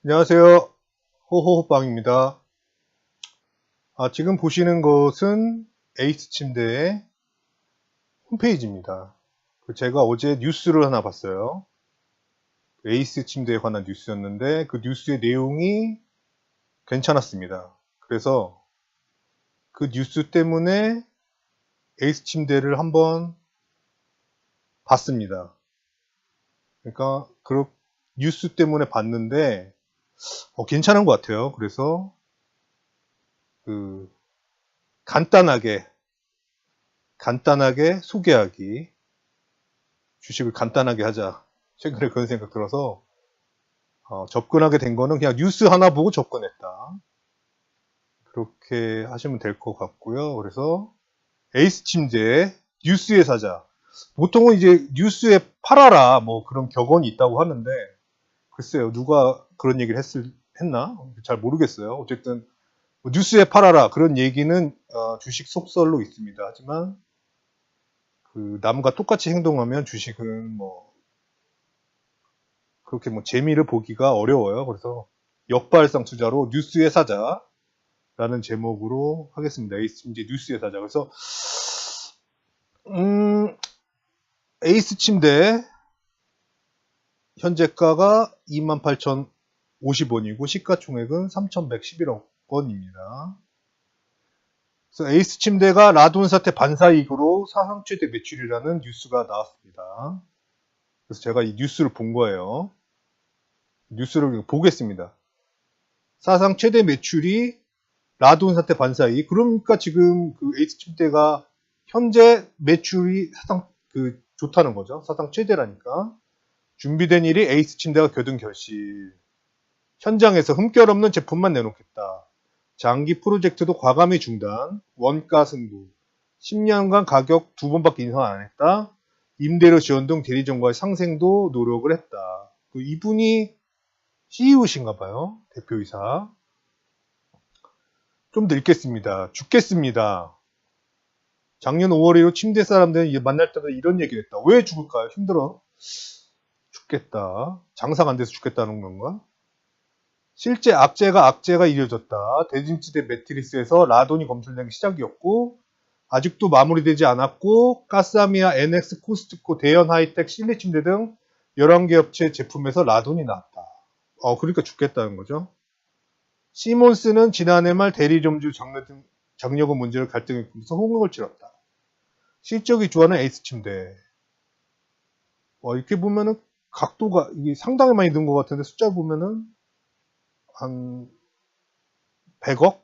안녕하세요. 호호호빵입니다. 지금 보시는 것은 에이스 침대의 홈페이지입니다. 제가 어제 뉴스를 하나 봤어요. 에이스 침대에 관한 뉴스였는데 그 뉴스의 내용이 괜찮았습니다. 그래서 그 뉴스 때문에 에이스 침대를 한번 봤습니다. 그러니까 그 뉴스 때문에 봤는데 괜찮은 것 같아요. 그래서 그 간단하게 소개하기, 주식을 간단하게 하자. 최근에 그런 생각 들어서 접근하게 된 거는 그냥 뉴스 하나 보고 접근했다. 그렇게 하시면 될 것 같고요. 그래서 에이스 침대 뉴스의 사자. 보통은 이제 뉴스에 팔아라 뭐 그런 격언이 있다고 하는데 글쎄요, 누가 그런 얘기를 했나? 잘 모르겠어요. 어쨌든 뭐 뉴스에 팔아라 그런 얘기는 주식 속설로 있습니다. 하지만 그 남과 똑같이 행동하면 주식은 뭐 그렇게 뭐 재미를 보기가 어려워요. 그래서 역발상 투자로 뉴스의 사자라는 제목으로 하겠습니다. 에이스 침대 뉴스의 사자. 그래서 에이스 침대 현재가가 28,050원이고 시가총액은 3,111억 원입니다. 그래서 에이스 침대가 라돈 사태 반사이익으로 사상 최대 매출이라는 뉴스가 나왔습니다. 그래서 제가 이 뉴스를 본 거예요. 뉴스를 보겠습니다. 사상 최대 매출이 라돈 사태 반사이익. 그러니까 지금 그 에이스 침대가 현재 매출이 사상 좋다는 거죠. 사상 최대라니까. 준비된 일이 에이스 침대가 겨둔 결실. 현장에서 흠결 없는 제품만 내놓겠다. 장기 프로젝트도 과감히 중단. 원가 승부. 10년간 가격 2번밖에 인상 안 했다. 임대료 지원 등 대리점과의 상생도 노력을 했다. 이분이 CEO신가 봐요. 대표이사. 좀 더 읽겠습니다. 죽겠습니다. 작년 5월 이후 침대 사람들은 만날 때마다 이런 얘기를 했다. 왜 죽을까요? 힘들어. 죽겠다. 장사가 안 돼서 죽겠다는 건가? 실제 악재가 이뤄졌다. 대진지대 매트리스에서 라돈이 검출된 게 시작이었고 아직도 마무리되지 않았고 가스아미아, NX, 코스트코, 대연 하이텍, 실내 침대 등 11개 업체 제품에서 라돈이 나왔다. 그러니까 죽겠다는 거죠. 시몬스는 지난해 말 대리점주 장려금 문제를 갈등했면서 홍역을 치렀다. 실적이 좋아하는 에이스 침대. 이렇게 보면은 각도가 이게 상당히 많이 는 것 같은데 숫자 보면은 한 100억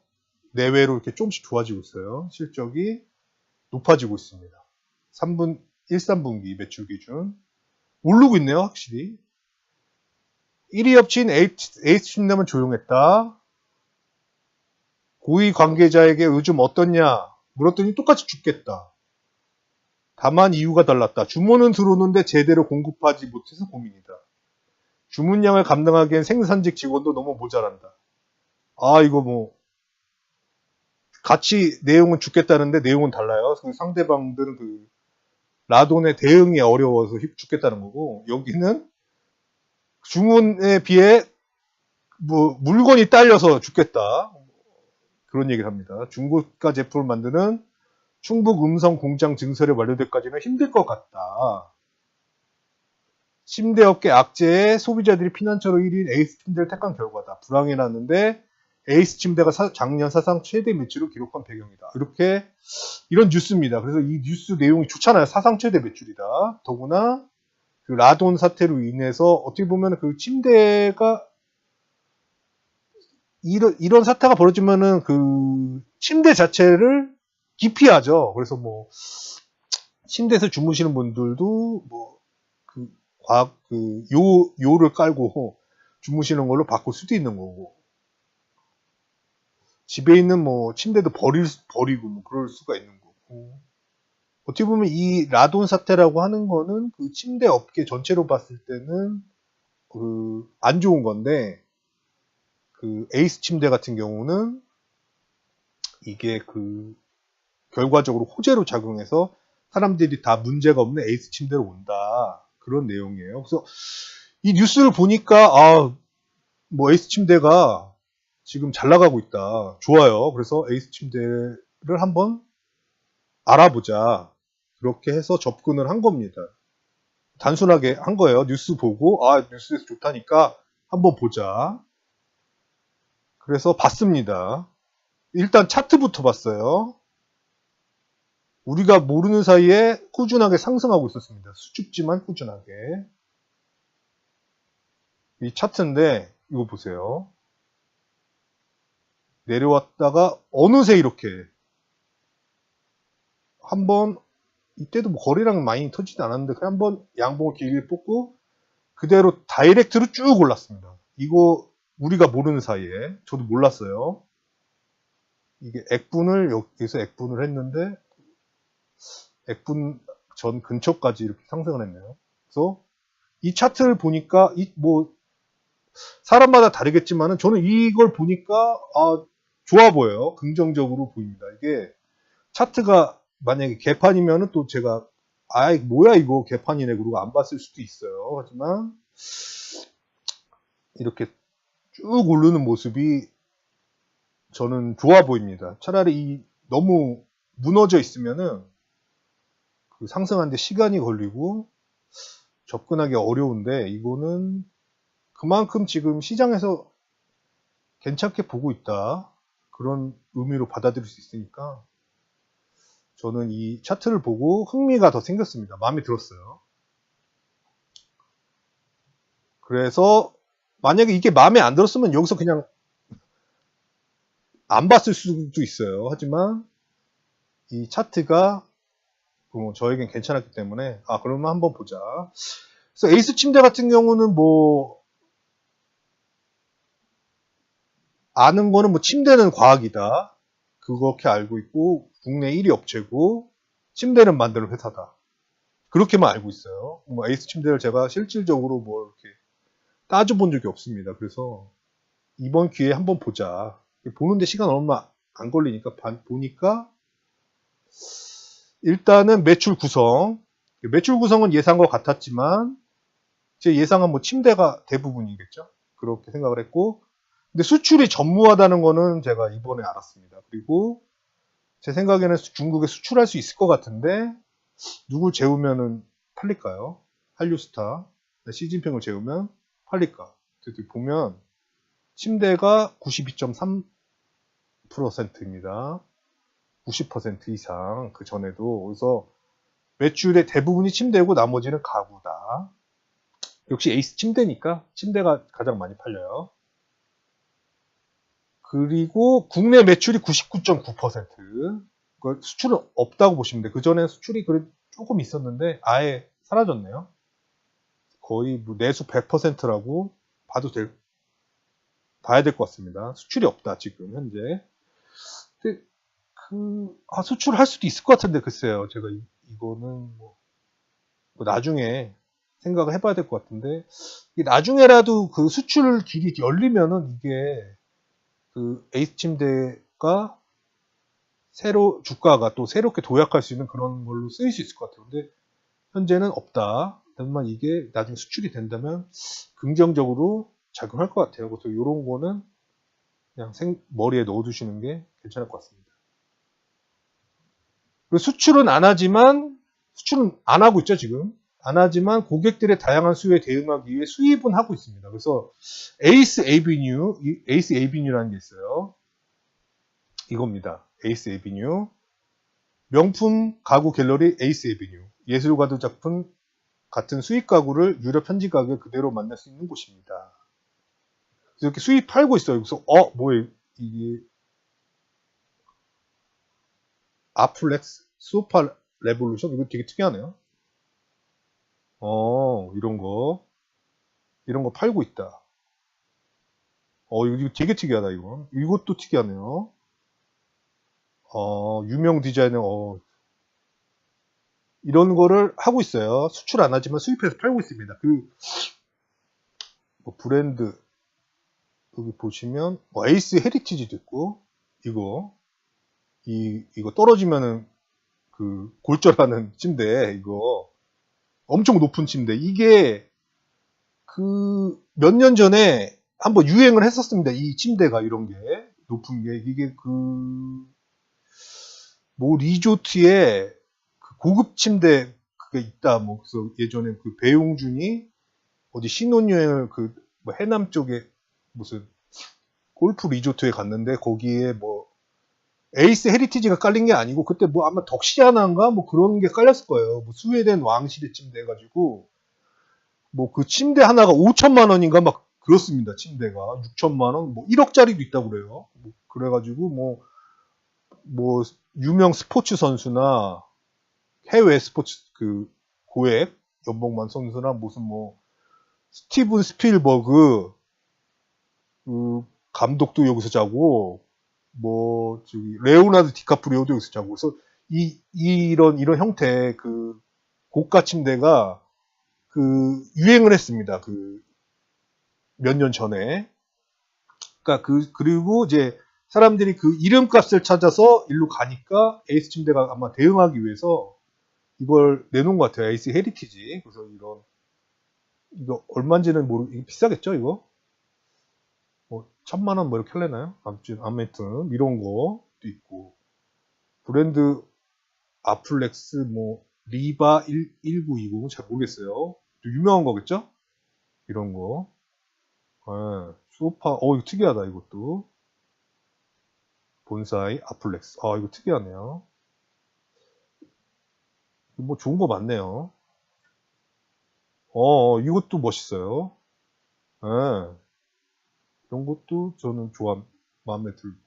내외로 이렇게 조금씩 좋아지고 있어요. 실적이 높아지고 있습니다. 1~3분기 매출 기준. 오르고 있네요, 확실히. 1위 업체인 에이스 침대만 조용했다. 고위 관계자에게 요즘 어떻냐 물었더니 똑같이 죽겠다. 다만 이유가 달랐다. 주문은 들어오는데 제대로 공급하지 못해서 고민이다. 주문량을 감당하기엔 생산직 직원도 너무 모자란다. 이거 뭐 같이 내용은 죽겠다는데 내용은 달라요. 상대방들은 라돈의 대응이 어려워서 죽겠다는 거고 여기는 주문에 비해 뭐 물건이 딸려서 죽겠다. 그런 얘기를 합니다. 중고가 제품을 만드는 충북 음성 공장 증설이 완료될까지는 힘들 것 같다. 침대업계 악재에 소비자들이 피난처로 1인 에이스 침대를 택한 결과다. 불황이 났는데 에이스 침대가 작년 사상 최대 매출을 기록한 배경이다. 이런 뉴스입니다. 그래서 이 뉴스 내용이 좋잖아요. 사상 최대 매출이다. 더구나 그 라돈 사태로 인해서 어떻게 보면 그 침대가 이런 사태가 벌어지면은 그 침대 자체를 기피하죠. 그래서 뭐 침대에서 주무시는 분들도 요를 깔고 주무시는 걸로 바꿀 수도 있는 거고 집에 있는 뭐 침대도 버리고 뭐 그럴 수가 있는 거고 어떻게 보면 이 라돈 사태라고 하는 거는 그 침대 업계 전체로 봤을 때는 안 좋은 건데 그 에이스 침대 같은 경우는 이게 결과적으로 호재로 작용해서 사람들이 다 문제가 없는 에이스 침대로 온다. 그런 내용이에요. 그래서 이 뉴스를 보니까 뭐 에이스 침대가 지금 잘 나가고 있다. 좋아요. 그래서 에이스 침대를 한번 알아보자. 그렇게 해서 접근을 한 겁니다. 단순하게 한 거예요. 뉴스 보고, 아, 뉴스에서 좋다니까 한번 보자. 그래서 봤습니다. 일단 차트부터 봤어요. 우리가 모르는 사이에 꾸준하게 상승하고 있었습니다. 수축지만 꾸준하게. 이 차트인데, 이거 보세요. 내려왔다가 어느새 이렇게 한번 이때도 뭐 거래량은 많이 터지지 않았는데 그냥 한번 양봉을 길게 뽑고 그대로 다이렉트로 쭉 올랐습니다. 이거 우리가 모르는 사이에 저도 몰랐어요. 이게 액분을 여기서 액분을 했는데 액분 전 근처까지 이렇게 상승을 했네요. 그래서 이 차트를 보니까 뭐 사람마다 다르겠지만은 저는 이걸 보니까 좋아 보여요. 긍정적으로 보입니다. 이게 차트가 만약에 개판이면은 또 제가 아이 뭐야 이거 개판이네 그러고 안 봤을 수도 있어요. 하지만 이렇게 쭉 오르는 모습이 저는 좋아 보입니다. 차라리 너무 무너져 있으면은 그 상승하는데 시간이 걸리고 접근하기 어려운데 이거는 그만큼 지금 시장에서 괜찮게 보고 있다. 그런 의미로 받아들일 수 있으니까 저는 이 차트를 보고 흥미가 더 생겼습니다. 마음에 들었어요. 그래서 만약에 이게 마음에 안 들었으면 여기서 그냥 안 봤을 수도 있어요. 하지만 이 차트가 저에겐 괜찮았기 때문에 그러면 한번 보자. 그래서 에이스 침대 같은 경우는 뭐 아는 거는 뭐 침대는 과학이다. 그렇게 알고 있고 국내 1위 업체고 침대는 만드는 회사다. 그렇게만 알고 있어요. 뭐 에이스 침대를 제가 실질적으로 뭐 이렇게 따져본 적이 없습니다. 그래서 이번 기회에 한번 보자. 보는데 시간 얼마 안 걸리니까 보니까 일단은 매출 구성은 예상과 같았지만 제 예상은 뭐 침대가 대부분이겠죠. 그렇게 생각을 했고 근데 수출이 전무하다는 거는 제가 이번에 알았습니다. 그리고 제 생각에는 중국에 수출할 수 있을 것 같은데 누굴 재우면은 팔릴까요? 한류스타 시진핑을 재우면 팔릴까? 보면 침대가 92.3%입니다. 90% 이상 그 전에도 그래서 매출의 대부분이 침대고 나머지는 가구다. 역시 에이스 침대니까 침대가 가장 많이 팔려요. 그리고 국내 매출이 99.9%. 수출은 없다고 보시면 돼요. 그 전에 수출이 조금 있었는데 아예 사라졌네요. 거의 뭐 내수 100%라고 봐야 될 것 같습니다. 수출이 없다 지금 현재. 근데 수출을 할 수도 있을 것 같은데 글쎄요. 제가 이거는 뭐 나중에 생각을 해봐야 될 것 같은데 나중에라도 그 수출 길이 열리면은 이게 그 에이스 침대가 주가가 또 새롭게 도약할 수 있는 그런 걸로 쓰일 수 있을 것 같아요. 근데 현재는 없다. 하지만 이게 나중에 수출이 된다면 긍정적으로 작용할 것 같아요. 그래서 이런 거는 그냥 머리에 넣어두시는 게 괜찮을 것 같습니다. 수출은 안 하고 있죠, 지금. 안 하지만 고객들의 다양한 수요에 대응하기 위해 수입은 하고 있습니다. 그래서 에이스 에이비뉴라는 게 있어요. 이겁니다. 에이스 에비뉴. 명품 가구 갤러리 에이스 에비뉴. 예술가들 작품 같은 수입 가구를 유료 편지 가격에 그대로 만날 수 있는 곳입니다. 그래서 이렇게 수입 팔고 있어요. 그래서 뭐예요? 이게 아플렉스 소파 레볼루션 이거 되게 특이하네요. 이런 거 팔고 있다. 이거 되게 특이하다 이거. 이것도 특이하네요. 유명 디자이너 이런 거를 하고 있어요. 수출 안 하지만 수입해서 팔고 있습니다. 뭐 브랜드 여기 보시면 에이스 헤리티지도 있고 이거 떨어지면은 그 골절하는 침대 이거 엄청 높은 침대 이게 그 몇 년 전에 한번 유행을 했었습니다. 이 침대가 이런 게 높은 게 이게 뭐 리조트에 그 고급 침대 그게 있다. 뭐 그래서 예전에 그 배용준이 어디 신혼여행을 뭐 해남 쪽에 무슨 골프 리조트에 갔는데 거기에 뭐 에이스 헤리티지가 깔린 게 아니고 그때 뭐 아마 덕시아나인가 뭐 그런 게 깔렸을 거예요. 뭐 스웨덴 왕실의 침대 해가지고 뭐 그 침대 하나가 5천만 원인가 막 그렇습니다. 침대가 6천만 원, 뭐 1억짜리도 있다고 그래요. 뭐 그래가지고 뭐 유명 스포츠 선수나 해외 스포츠 그 고액 연봉만 선수나 무슨 뭐 스티븐 스필버그 그 감독도 여기서 자고 뭐 저기 레오나르도 디카프리오도 여기서 자고 그래서 이런 형태의 그 고가 침대가 그 유행을 했습니다. 그 몇 년 전에. 그러니까 그리고 이제 사람들이 그 이름값을 찾아서 일로 가니까 에이스 침대가 아마 대응하기 위해서 이걸 내놓은 것 같아요. 에이스 헤리티지. 그래서 이거 얼마인지는 이거 비싸겠죠, 이거? 뭐, 1,000만 원 뭐 이렇게 할래나요? 아무튼, 이런 것도 있고. 브랜드 아플렉스, 뭐, 리바 1920, 잘 모르겠어요. 유명한 거겠죠? 이런 거. 소파, 이거 특이하다, 이것도. 본사이 아플렉스. 이거 특이하네요. 뭐 좋은 거 많네요. 이것도 멋있어요. 예. 이런 것도 저는 마음에 들고.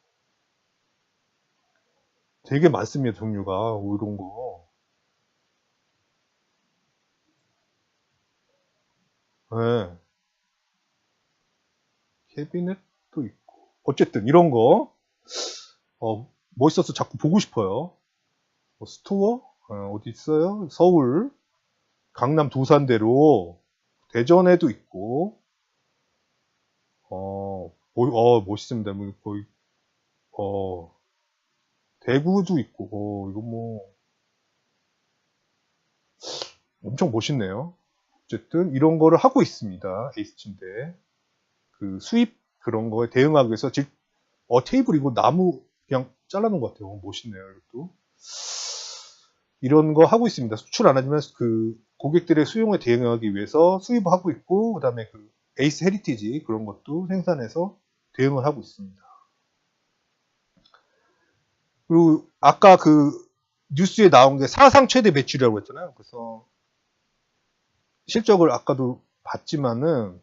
되게 많습니다, 종류가. 이런 거. 예. 캐비넷도 있고. 어쨌든, 이런 거, 멋있어서 자꾸 보고 싶어요. 스토어? 어디 있어요? 서울, 강남 도산대로, 대전에도 있고, 멋있습니다. 뭐 거의, 대구도 있고, 이거 뭐, 엄청 멋있네요. 어쨌든, 이런 거를 하고 있습니다. 에이스 침대. 그 수입 그런 거에 대응하기 위해서, 테이블이고 나무 그냥 잘라놓은 것 같아요. 멋있네요, 이것도. 이런 거 하고 있습니다. 수출 안 하지만 그 고객들의 수용에 대응하기 위해서 수입을 하고 있고, 그 다음에 그 에이스 헤리티지 그런 것도 생산해서 대응을 하고 있습니다. 그리고 아까 그 뉴스에 나온 게 사상 최대 매출이라고 했잖아요. 그래서 실적을 아까도 봤지만은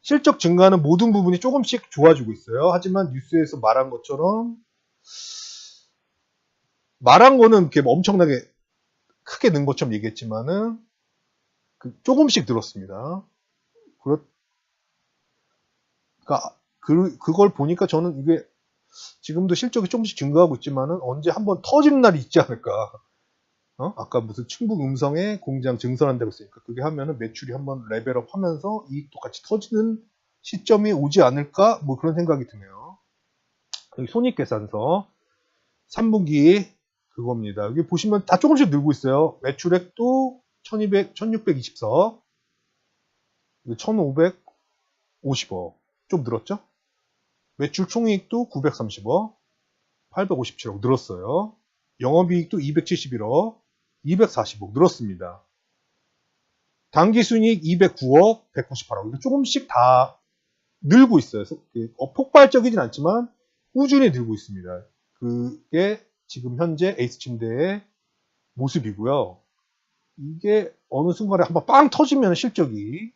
실적 증가는 모든 부분이 조금씩 좋아지고 있어요. 하지만 뉴스에서 말한 것처럼 말한 거는 이렇게 엄청나게 크게 는 것처럼 얘기했지만은 조금씩 늘었습니다. 그러니까 그걸 보니까 저는 이게 지금도 실적이 조금씩 증가하고 있지만은 언제 한번 터지는 날이 있지 않을까. 아까 무슨 충북 음성에 공장 증설한다고 했으니까 그게 하면은 매출이 한번 레벨업 하면서 이익도 같이 터지는 시점이 오지 않을까 뭐 그런 생각이 드네요. 여기 손익계산서 3분기 그겁니다. 여기 보시면 다 조금씩 늘고 있어요. 매출액도 1624, 1550억 좀 늘었죠? 매출 총이익도 930억, 857억 늘었어요. 영업이익도 271억, 240억 늘었습니다. 당기순이익 209억, 198억. 조금씩 다 늘고 있어요. 폭발적이진 않지만 꾸준히 늘고 있습니다. 그게 지금 현재 에이스 침대의 모습이고요. 이게 어느 순간에 한번 빵 터지면 실적이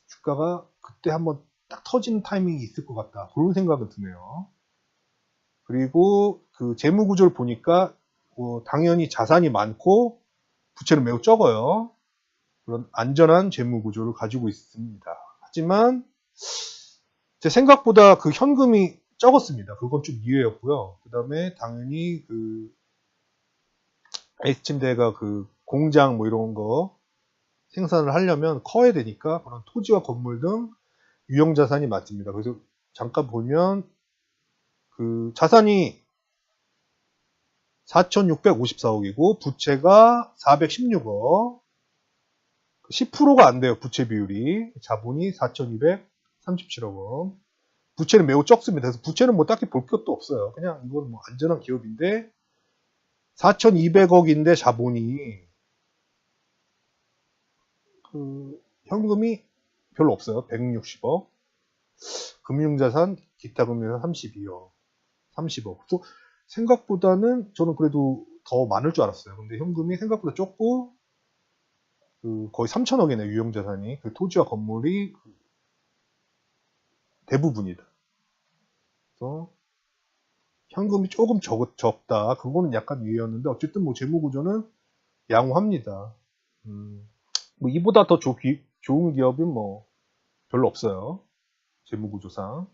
주가가 그때 한번 딱 터지는 타이밍이 있을 것 같다. 그런 생각은 드네요. 그리고 그 재무 구조를 보니까 당연히 자산이 많고 부채는 매우 적어요. 그런 안전한 재무 구조를 가지고 있습니다. 하지만 제 생각보다 그 현금이 적었습니다. 그건 좀 이해였고요. 그 다음에 당연히 그 에이스 침대가 그 공장 뭐 이런 거 생산을 하려면 커야 되니까 그런 토지와 건물 등 유형 자산이 많습니다. 그래서 잠깐 보면 그 자산이 4,654억이고 부채가 416억, 10%가 안 돼요. 부채 비율이. 자본이 4,200, 37억 원. 부채는 매우 적습니다. 그래서 부채는 뭐 딱히 볼 것도 없어요. 그냥 이건 뭐 안전한 기업인데 4,200억인데 자본이 그 현금이 별로 없어요. 160억. 금융자산, 기타 금융자산 32억. 30억. 또 생각보다는 저는 그래도 더 많을 줄 알았어요. 근데 현금이 생각보다 적고 그 거의 3천억이네 유형자산이. 그 토지와 건물이 대부분이다. 그래서 현금이 조금 적다. 그거는 약간 유의였는데 어쨌든 뭐 재무구조는 양호합니다. 뭐 이보다 더 좋은 기업은 뭐 별로 없어요. 재무구조상.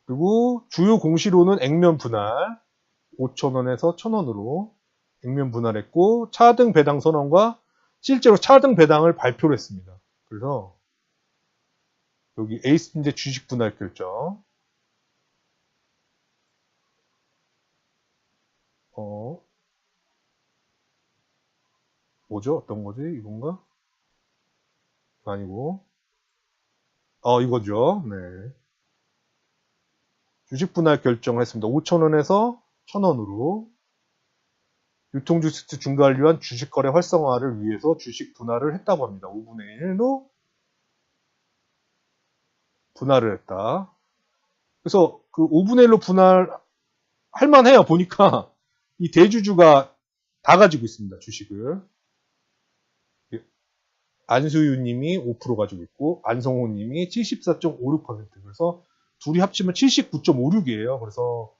그리고 주요 공시로는 액면 분할 5,000원에서 1,000원으로 액면 분할했고 차등 배당 선언과 실제로 차등 배당을 발표를 했습니다. 그래서 여기 에이스팀제 주식 분할 결정 뭐죠? 어떤 거지? 이건가? 아니고 이거죠. 네. 주식 분할 결정을 했습니다. 5,000원에서 1,000원으로 유통주식 중과를 위한 주식거래 활성화를 위해서 주식 분할을 했다고 합니다. 5분의 1로 분할을 했다. 그래서 그 5분의 1로 분할할 만해요. 보니까 이 대주주가 다 가지고 있습니다. 주식을. 안수유님이 5% 가지고 있고 안성호님이 74.56%. 그래서 둘이 합치면 79.56이에요. 그래서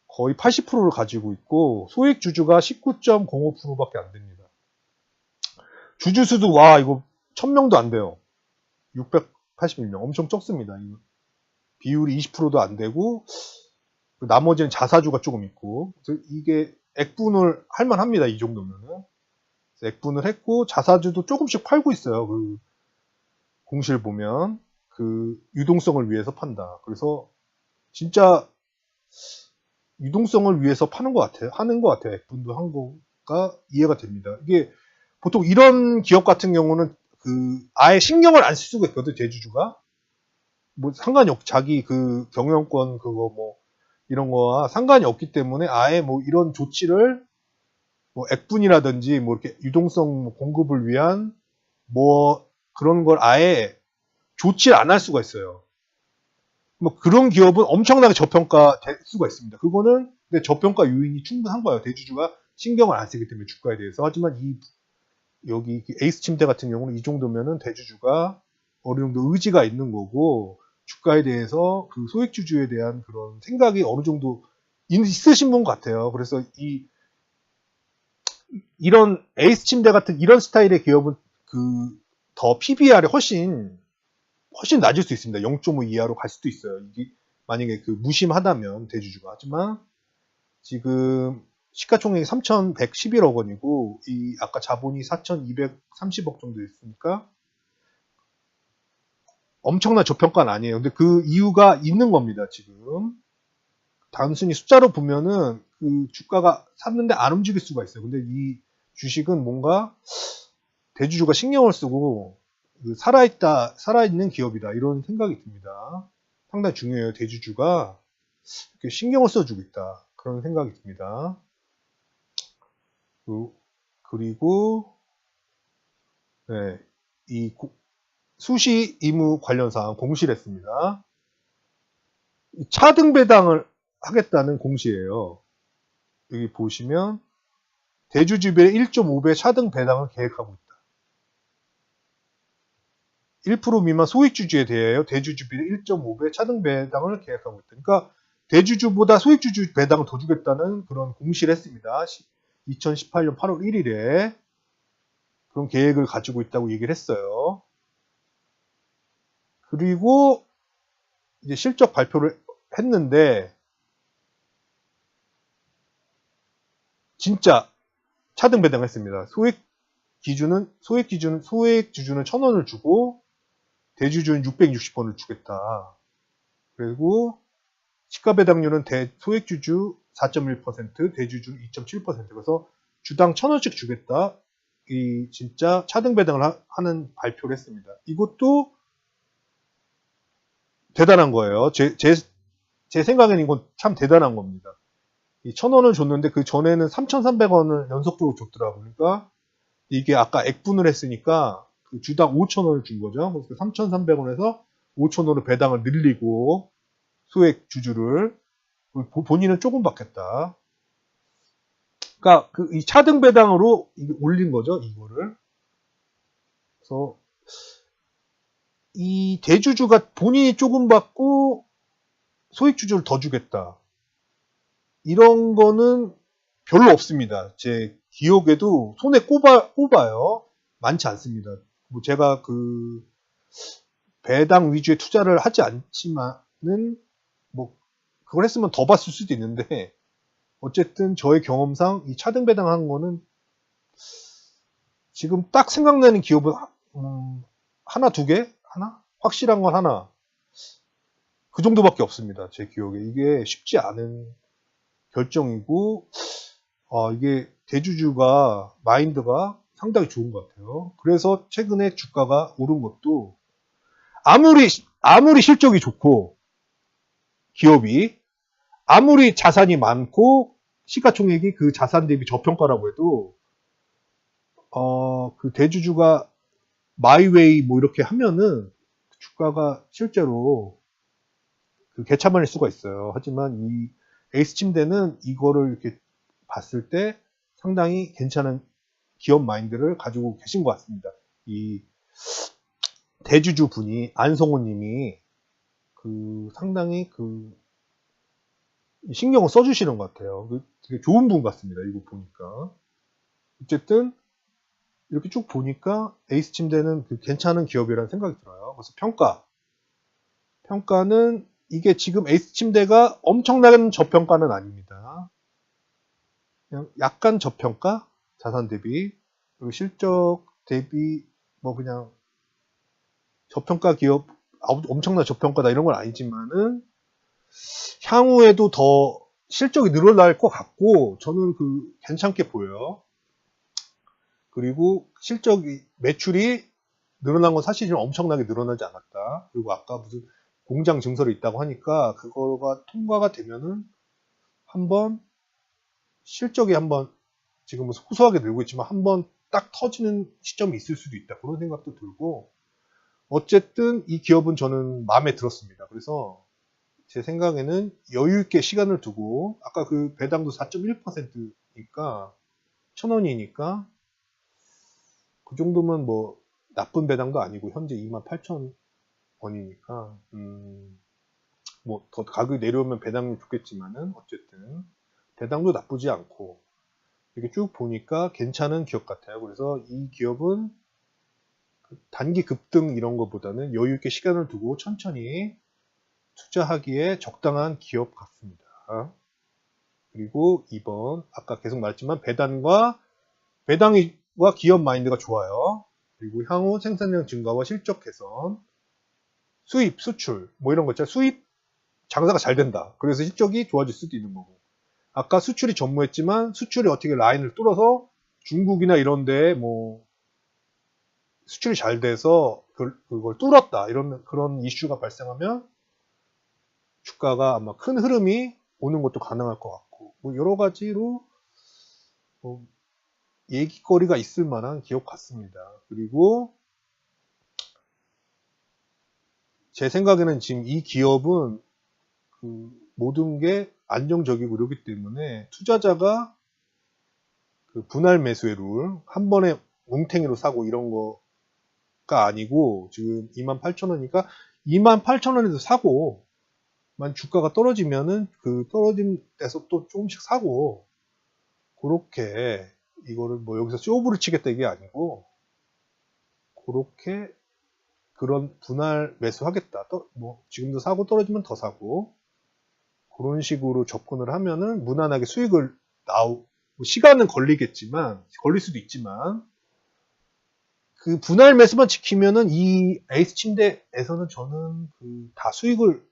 거의 80%를 가지고 있고 소액 주주가 19.05%밖에 안 됩니다. 주주수도 와 이거 1000명도 안 돼요. 681명 엄청 적습니다. 비율이 20%도 안 되고 나머지는 자사주가 조금 있고 이게 액분을 할만합니다. 이 정도면은 액분을 했고 자사주도 조금씩 팔고 있어요. 그 공시를 보면 그 유동성을 위해서 판다. 그래서 진짜 유동성을 위해서 파는 것 같아요. 하는 것 같아요. 액분도 한 거가 이해가 됩니다. 이게 보통 이런 기업 같은 경우는 그 아예 신경을 안 쓸 수가 있거든. 대주주가 뭐 상관이 없. 자기 그 경영권 그거 뭐 이런 거와 상관이 없기 때문에 아예 뭐 이런 조치를 뭐 액분이라든지 뭐 이렇게 유동성 공급을 위한 뭐 그런 걸 아예 조치를 안 할 수가 있어요. 뭐 그런 기업은 엄청나게 저평가될 수가 있습니다. 그거는 근데 저평가 요인이 충분한 거예요. 대주주가 신경을 안 쓰기 때문에 주가에 대해서. 하지만 여기 에이스 침대 같은 경우는 이 정도면은 대주주가 어느 정도 의지가 있는 거고 주가에 대해서 그 소액주주에 대한 그런 생각이 어느 정도 있으신 분 같아요. 그래서 이런 에이스 침대 같은 이런 스타일의 기업은 그 더 PBR이 훨씬 낮을 수 있습니다. 0.5 이하로 갈 수도 있어요. 이게 만약에 그 무심하다면 대주주가. 하지만 지금 시가총액이 3,111억 원이고 이 아까 자본이 4,230억 정도 있으니까 엄청난 저평가는 아니에요. 근데 그 이유가 있는 겁니다. 지금 단순히 숫자로 보면은 그 주가가 샀는데 안 움직일 수가 있어요. 근데 이 주식은 뭔가 대주주가 신경을 쓰고 살아있는 기업이다. 이런 생각이 듭니다. 상당히 중요해요. 대주주가 이렇게 신경을 써주고 있다. 그런 생각이 듭니다. 그리고 네, 이 수시 의무 관련 사항 공시를 했습니다. 차등 배당을 하겠다는 공시예요. 여기 보시면 대주주별 1.5배 차등 배당을 계획하고 있다. 1% 미만 소액주주에 대하여 대주주별 1.5배 차등 배당을 계획하고 있다. 그러니까 대주주보다 소액주주 배당을 더 주겠다는 그런 공시를 했습니다. 2018년 8월 1일에 그런 계획을 가지고 있다고 얘기를 했어요. 그리고 이제 실적 발표를 했는데 진짜 차등 배당했습니다. 소액 주주는 1,000원을 주고 대주주는 660원을 주겠다. 그리고 시가 배당률은 소액주주 4.1%, 대주주는 2.7%. 그래서 주당 1,000원씩 주겠다. 이 진짜 차등 배당을 하는 발표를 했습니다. 이것도 대단한 거예요. 제 생각에는 이건 참 대단한 겁니다. 이 1,000원을 줬는데 그 전에는 3,300원을 연속적으로 줬더라고요. 그러니까 이게 아까 액분을 했으니까 그 주당 5,000원을 준 거죠. 그래서 3,300원에서 5,000원으로 배당을 늘리고 소액 주주를 본인은 조금 받겠다. 그러니까 이 차등 배당으로 올린 거죠. 이거를. 그래서 이 대주주가 본인이 조금 받고 소액 주주를 더 주겠다. 이런 거는 별로 없습니다. 제 기억에도 손에 꼽아요. 많지 않습니다. 뭐 제가 그 배당 위주의 투자를 하지 않지만은 뭐 그걸 했으면 더 봤을 수도 있는데 어쨌든 저의 경험상 이 차등 배당한 거는 지금 딱 생각나는 기업은 하나 두 개? 하나? 확실한 건 하나. 그 정도밖에 없습니다. 제 기억에. 이게 쉽지 않은 결정이고 이게 대주주가 마인드가 상당히 좋은 것 같아요. 그래서 최근에 주가가 오른 것도 아무리 실적이 좋고 기업이 아무리 자산이 많고 시가총액이 그 자산 대비 저평가라고 해도 그 대주주가 마이웨이 뭐 이렇게 하면은 주가가 실제로 그 개차반일 수가 있어요. 하지만 이 에이스 침대는 이거를 이렇게 봤을 때 상당히 괜찮은 기업 마인드를 가지고 계신 것 같습니다. 이 대주주 분이 안성호 님이 상당히 신경을 써주시는 것 같아요. 되게 좋은 분 같습니다. 이거 보니까. 어쨌든 이렇게 쭉 보니까 에이스 침대는 괜찮은 기업이라는 생각이 들어요. 그래서 평가는 이게 지금 에이스 침대가 엄청난 저평가는 아닙니다. 그냥 약간 저평가, 자산 대비, 그리고 실적 대비 뭐 그냥 저평가 기업, 엄청난 저평가다 이런 건 아니지만은 향후에도 더 실적이 늘어날 것 같고 저는 괜찮게 보여요. 그리고 매출이 늘어난 건 사실은 엄청나게 늘어나지 않았다. 그리고 아까 무슨 공장 증설이 있다고 하니까 그거가 통과가 되면은 실적이 지금은 소소하게 늘고 있지만 한번 딱 터지는 시점이 있을 수도 있다. 그런 생각도 들고 어쨌든 이 기업은 저는 마음에 들었습니다. 그래서 제 생각에는 여유 있게 시간을 두고 아까 그 배당도 4.1%니까 1,000원이니까 그 정도면 뭐 나쁜 배당도 아니고 현재 28,000원이니까 뭐 더 가격이 내려오면 배당이 좋겠지만은 어쨌든 배당도 나쁘지 않고 이렇게 쭉 보니까 괜찮은 기업 같아요. 그래서 이 기업은 단기 급등 이런 것보다는 여유 있게 시간을 두고 천천히 투자하기에 적당한 기업 같습니다. 그리고 2번 아까 계속 말했지만 배당과 기업 마인드가 좋아요. 그리고 향후 생산량 증가와 실적 개선, 수입, 수출 뭐 이런 거 있잖아요. 수입 장사가 잘 된다. 그래서 실적이 좋아질 수도 있는 거고. 아까 수출이 전무했지만 수출이 어떻게 라인을 뚫어서 중국이나 이런 데에 뭐 수출이 잘 돼서 그걸 뚫었다. 그런 이슈가 발생하면 주가가 아마 큰 흐름이 오는 것도 가능할 것 같고 뭐 여러 가지로 뭐 얘기거리가 있을 만한 기업 같습니다. 그리고 제 생각에는 지금 이 기업은 모든 게 안정적이고 이러기 때문에 투자자가 분할 매수의 룰, 한 번에 뭉탱이로 사고 이런 거가 아니고 지금 28,000원이니까 28,000원에도 사고 만 주가가 떨어지면은 떨어진 데서 또 조금씩 사고 그렇게 이거를 뭐 여기서 쇼부를 치겠다 이게 아니고 그렇게 그런 분할 매수하겠다. 뭐 지금도 사고 떨어지면 더 사고 그런 식으로 접근을 하면은 무난하게 수익을 시간은 걸릴 수도 있지만 그 분할 매수만 지키면은 이 에이스 침대에서는 저는 다 수익을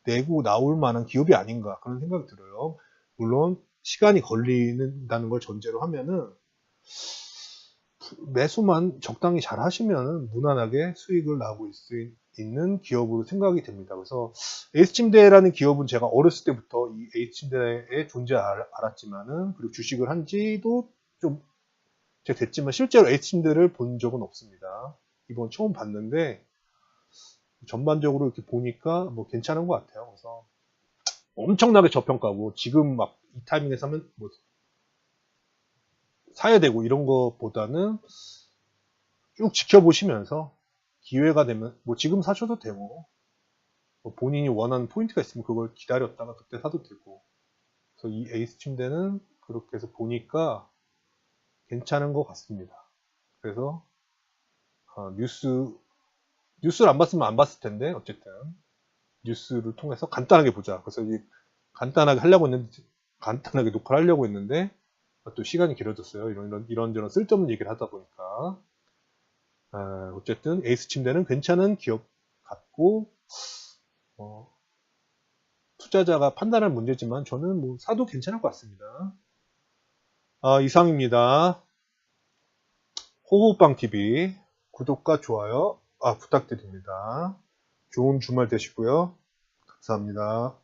내고 나올 만한 기업이 아닌가 그런 생각이 들어요. 물론 시간이 걸린다는 걸 전제로 하면은 매수만 적당히 잘 하시면 무난하게 수익을 나고 있는 기업으로 생각이 됩니다. 그래서 A침대라는 기업은 제가 어렸을 때부터 이 A침대의 존재 알았지만은, 그리고 주식을 한 지도 좀 됐지만 실제로 A침대를 본 적은 없습니다. 이번 처음 봤는데 전반적으로 이렇게 보니까 뭐 괜찮은 것 같아요. 그래서 엄청나게 저평가고 지금 막 이 타이밍에 사면 뭐 사야 되고 이런 것보다는 쭉 지켜보시면서 기회가 되면 뭐 지금 사셔도 되고, 뭐 본인이 원하는 포인트가 있으면 그걸 기다렸다가 그때 사도 되고. 그래서 이 에이스 침대는 그렇게 해서 보니까 괜찮은 것 같습니다. 그래서 뉴스를 안 봤으면 안 봤을 텐데 어쨌든 뉴스를 통해서 간단하게 보자. 그래서 간단하게 녹화를 하려고 했는데 또 시간이 길어졌어요. 이런저런 쓸데없는 얘기를 하다 보니까. 어쨌든 에이스 침대는 괜찮은 기업 같고, 투자자가 판단할 문제지만 저는 뭐 사도 괜찮을 것 같습니다. 이상입니다. 호호빵TV 구독과 좋아요 부탁드립니다. 좋은 주말 되시고요. 감사합니다.